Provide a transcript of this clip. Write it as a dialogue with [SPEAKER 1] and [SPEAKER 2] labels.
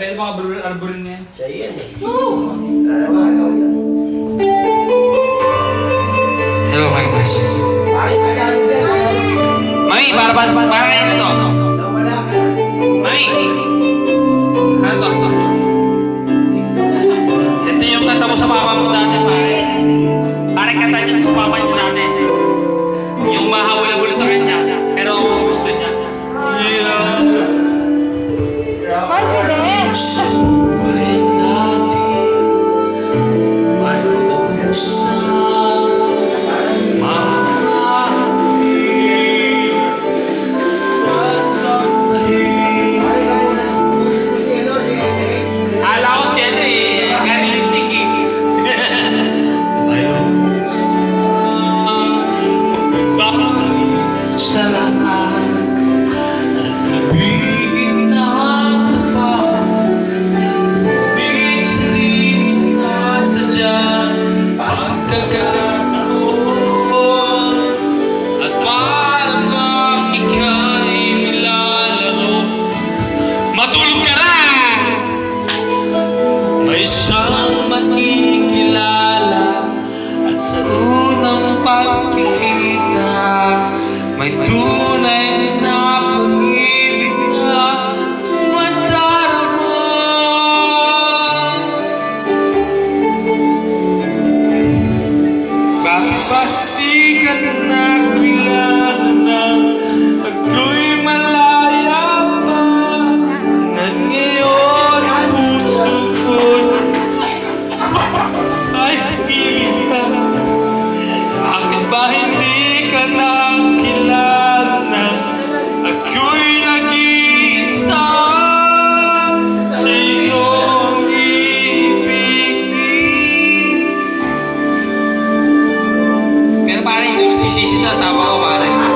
[SPEAKER 1] Pwede mga arborin niya.
[SPEAKER 2] Siya yan eh. Oo! Ikaw yan.
[SPEAKER 3] Hello, my boss.
[SPEAKER 2] Bakit ka galing din?
[SPEAKER 3] Mami, para kayo na to.
[SPEAKER 2] Nawala ka.
[SPEAKER 3] Mami! Ano to? Ito yung kanta mo sa papa mo dati, pare. Pare kanta niya sa papa niya dati. Yung mahawala-hula sa kanya, pero gusto niya. Yeah.
[SPEAKER 4] Confidence!
[SPEAKER 3] May tunay na pag-ibig na madarama. Bakit ba di ka nakilala na ako'y malaya pa? Na ngayon ang puso ko'y ay pili ka. Bakit ba hindi ka nakilala na ako'y nag-iisa sa iyong ibigin? Pero pare, hindi ko sisisi sa asawa ko, pare.